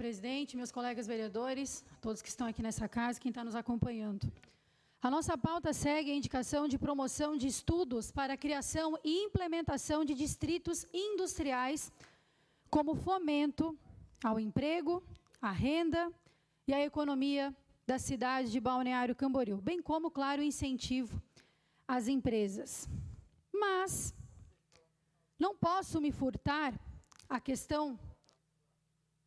presidente, meus colegas vereadores, todos que estão aqui nessa casa, quem está nos acompanhando. A nossa pauta segue a indicação de promoção de estudos para a criação e implementação de distritos industriais como fomento ao emprego, à renda e à economia da cidade de Balneário Camboriú, bem como, claro, incentivo às empresas. Mas não posso me furtar a questão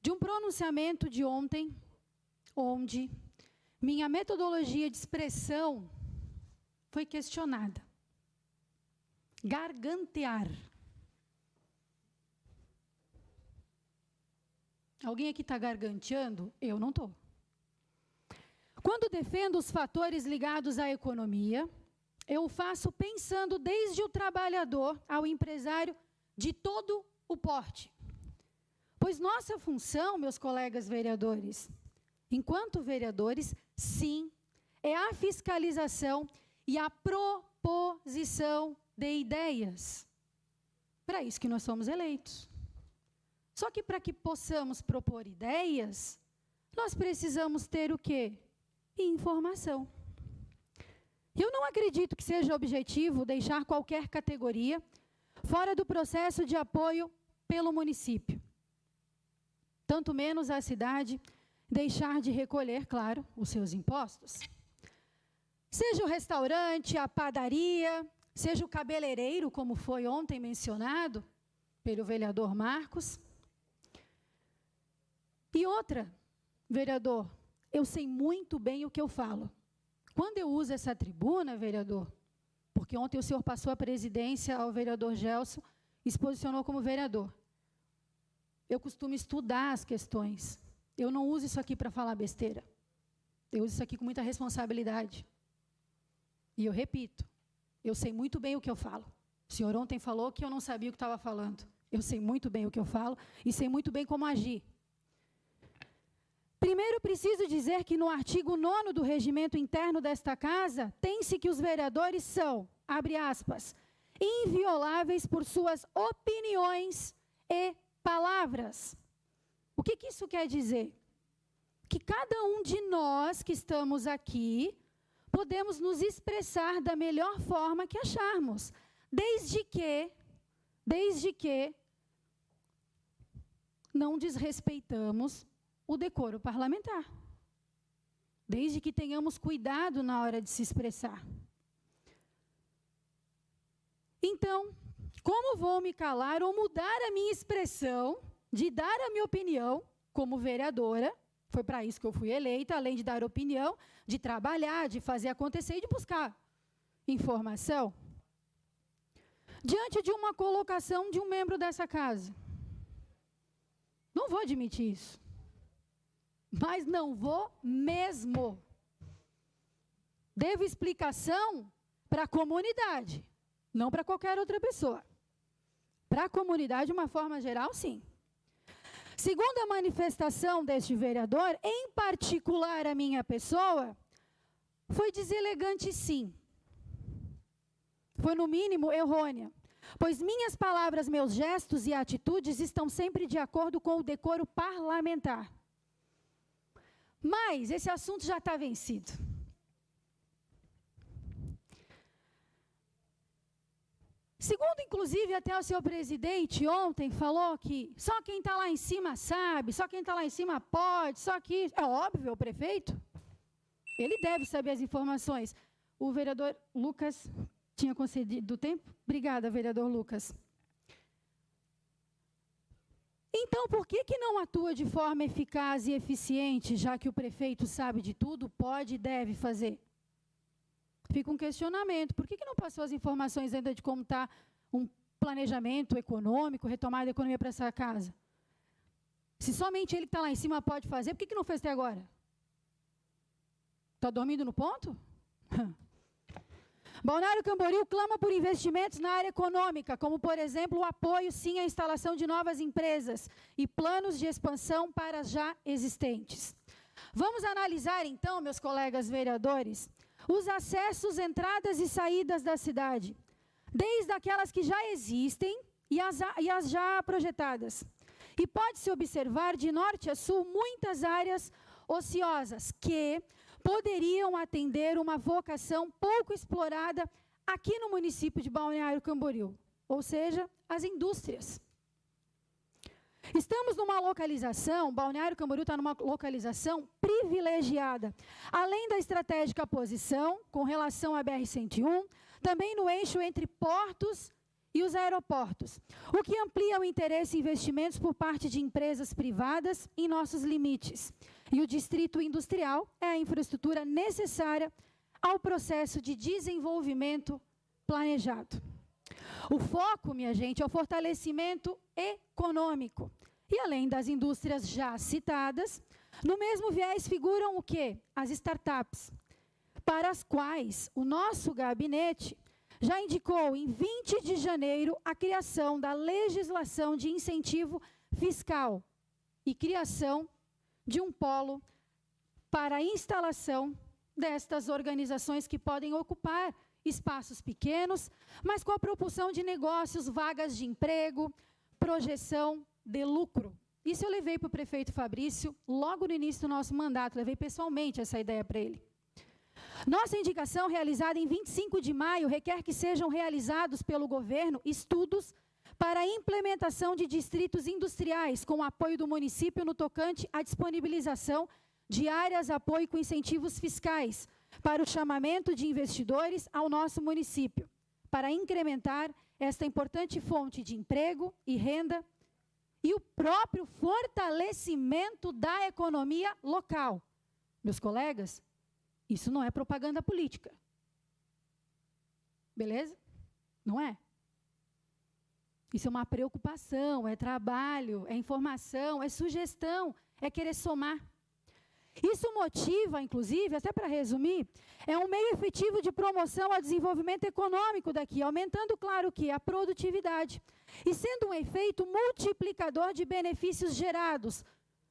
de um pronunciamento de ontem, onde minha metodologia de expressão foi questionada. Gargantear. Alguém aqui está garganteando? Eu não estou. Quando defendo os fatores ligados à economia, eu faço pensando desde o trabalhador ao empresário de todo o porte. Pois nossa função, meus colegas vereadores, enquanto vereadores, sim, é a fiscalização e a proposição de ideias. Para isso que nós somos eleitos. Só que para que possamos propor ideias, nós precisamos ter o quê? Informação. Eu não acredito que seja objetivo deixar qualquer categoria fora do processo de apoio pelo município. Tanto menos a cidade deixar de recolher, claro, os seus impostos. Seja o restaurante, a padaria, seja o cabeleireiro, como foi ontem mencionado pelo vereador Marcos. E outra, vereador, eu sei muito bem o que eu falo. Quando eu uso essa tribuna, vereador, porque ontem o senhor passou a presidência ao vereador Gelson e se posicionou como vereador. Eu costumo estudar as questões. Eu não uso isso aqui para falar besteira. Eu uso isso aqui com muita responsabilidade. E eu repito, eu sei muito bem o que eu falo. O senhor ontem falou que eu não sabia o que estava falando. Eu sei muito bem o que eu falo e sei muito bem como agir. Primeiro, preciso dizer que no artigo 9º do regimento interno desta casa, tem-se que os vereadores são, abre aspas, invioláveis por suas opiniões e palavras. O que isso quer dizer? Que cada um de nós que estamos aqui, podemos nos expressar da melhor forma que acharmos, desde que não desrespeitamos o decoro parlamentar. Desde que tenhamos cuidado na hora de se expressar. Então, como vou me calar ou mudar a minha expressão, de dar a minha opinião como vereadora, foi para isso que eu fui eleita, além de dar opinião, de trabalhar, de fazer acontecer e de buscar informação, diante de uma colocação de um membro dessa casa. Não vou admitir isso. Mas não vou mesmo. Devo explicação para a comunidade, não para qualquer outra pessoa. Para a comunidade, de uma forma geral, sim. Segundo a manifestação deste vereador, em particular a minha pessoa, foi deselegante, sim. Foi, no mínimo, errônea. Pois minhas palavras, meus gestos e atitudes estão sempre de acordo com o decoro parlamentar. Mas esse assunto já está vencido. Segundo, inclusive, até o senhor presidente ontem falou que só quem está lá em cima sabe, só quem está lá em cima pode, só que... É óbvio, o prefeito, ele deve saber as informações. O vereador Lucas tinha concedido tempo? Obrigada, vereador Lucas. Então, por que não atua de forma eficaz e eficiente, já que o prefeito sabe de tudo, pode e deve fazer? Fica um questionamento. Por que não passou as informações ainda de como está um planejamento econômico, retomada da economia para essa casa? Se somente ele que está lá em cima pode fazer, por que não fez até agora? Está dormindo no ponto? Balneário Camboriú clama por investimentos na área econômica, como, por exemplo, o apoio, sim, à instalação de novas empresas e planos de expansão para as já existentes. Vamos analisar, então, meus colegas vereadores, os acessos, entradas e saídas da cidade, desde aquelas que já existem e as já projetadas. E pode-se observar de norte a sul muitas áreas ociosas que poderiam atender uma vocação pouco explorada aqui no município de Balneário Camboriú, ou seja, as indústrias. Estamos numa localização, Balneário Camboriú está numa localização privilegiada, além da estratégica posição com relação à BR-101, também no eixo entre portos e os aeroportos, o que amplia o interesse em investimentos por parte de empresas privadas em nossos limites. E o distrito industrial é a infraestrutura necessária ao processo de desenvolvimento planejado. O foco, minha gente, é o fortalecimento econômico. E além das indústrias já citadas, no mesmo viés figuram o quê? As startups, para as quais o nosso gabinete já indicou em 20 de janeiro a criação da legislação de incentivo fiscal e criação de um polo para a instalação destas organizações que podem ocupar espaços pequenos, mas com a propulsão de negócios, vagas de emprego, projeção de lucro. Isso eu levei para o prefeito Fabrício logo no início do nosso mandato, levei pessoalmente essa ideia para ele. Nossa indicação, realizada em 25 de maio, requer que sejam realizados pelo governo estudos para a implementação de distritos industriais, com o apoio do município no tocante à disponibilização de áreas de apoio com incentivos fiscais, para o chamamento de investidores ao nosso município, para incrementar esta importante fonte de emprego e renda e o próprio fortalecimento da economia local. Meus colegas, isso não é propaganda política. Beleza? Não é? Isso é uma preocupação, é trabalho, é informação, é sugestão, é querer somar. Isso motiva, inclusive, até para resumir, é um meio efetivo de promoção ao desenvolvimento econômico daqui, aumentando, claro que, a produtividade e sendo um efeito multiplicador de benefícios gerados,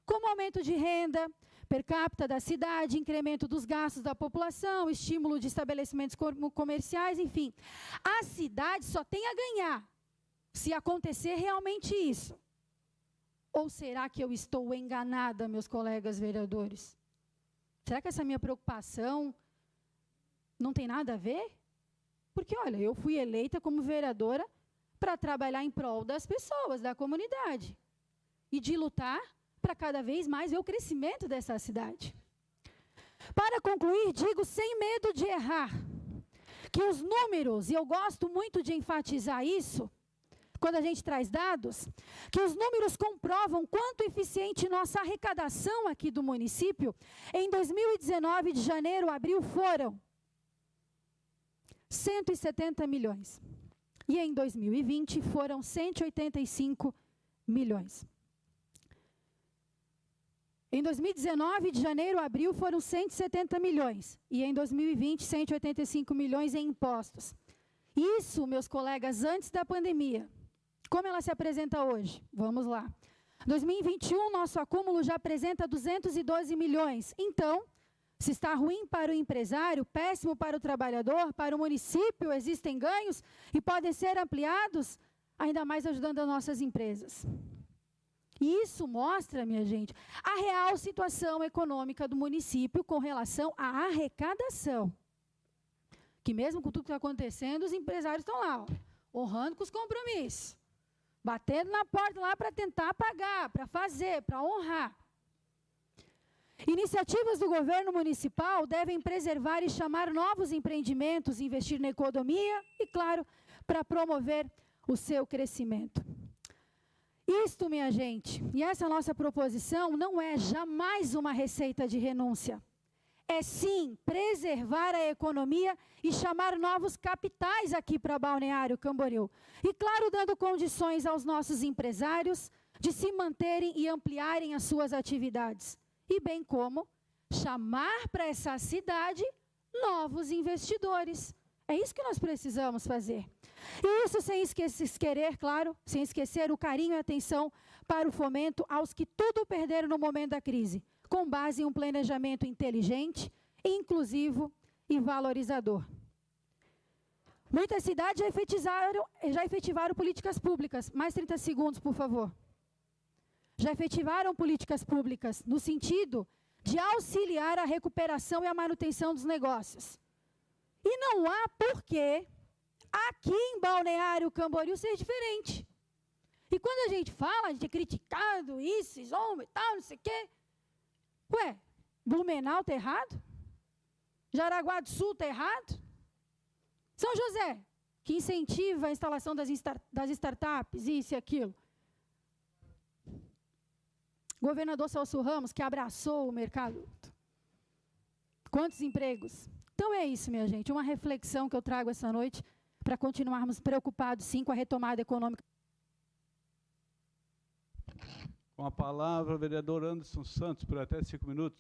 como aumento de renda per capita da cidade, incremento dos gastos da população, estímulo de estabelecimentos comerciais, enfim. A cidade só tem a ganhar se acontecer realmente isso. Ou será que eu estou enganada, meus colegas vereadores? Será que essa minha preocupação não tem nada a ver? Porque, olha, eu fui eleita como vereadora para trabalhar em prol das pessoas, da comunidade. E de lutar para cada vez mais ver o crescimento dessa cidade. Para concluir, digo sem medo de errar, que os números, e eu gosto muito de enfatizar isso, quando a gente traz dados, que os números comprovam quanto eficiente nossa arrecadação aqui do município. Em 2019, de janeiro a abril, foram 170 milhões. E em 2020 foram 185 milhões. Em 2019, de janeiro a abril, foram 170 milhões. E em 2020, 185 milhões em impostos. Isso, meus colegas, antes da pandemia. Como ela se apresenta hoje? Vamos lá. 2021, nosso acúmulo já apresenta 212 milhões. Então, se está ruim para o empresário, péssimo para o trabalhador, para o município, existem ganhos e podem ser ampliados, ainda mais ajudando as nossas empresas. E isso mostra, minha gente, a real situação econômica do município com relação à arrecadação. Que mesmo com tudo que está acontecendo, os empresários estão lá, honrando com os compromissos. Batendo na porta lá para tentar pagar, para fazer, para honrar. Iniciativas do governo municipal devem preservar e chamar novos empreendimentos, investir na economia e, claro, para promover o seu crescimento. Isto, minha gente, e essa nossa proposição não é jamais uma receita de renúncia. É sim preservar a economia e chamar novos capitais aqui para Balneário Camboriú. E claro, dando condições aos nossos empresários de se manterem e ampliarem as suas atividades. E bem como chamar para essa cidade novos investidores. É isso que nós precisamos fazer. E isso sem esquecer, claro, sem esquecer o carinho e atenção para o fomento aos que tudo perderam no momento da crise, com base em um planejamento inteligente, inclusivo e valorizador. Muitas cidades já efetivaram políticas públicas. Mais 30 segundos, por favor. já efetivaram políticas públicas no sentido de auxiliar a recuperação e a manutenção dos negócios. E não há porquê aqui em Balneário Camboriú ser diferente. E quando a gente fala, a gente é criticado, isso, zomba e tal, não sei o quê. Ué, Blumenau está errado? Jaraguá do Sul está errado? São José, que incentiva a instalação das startups, isso e aquilo. Governador Celso Ramos, que abraçou o mercado. Quantos empregos? Então é isso, minha gente, uma reflexão que eu trago essa noite para continuarmos preocupados, sim, com a retomada econômica. Com a palavra, o vereador Anderson Santos, por até 5 minutos.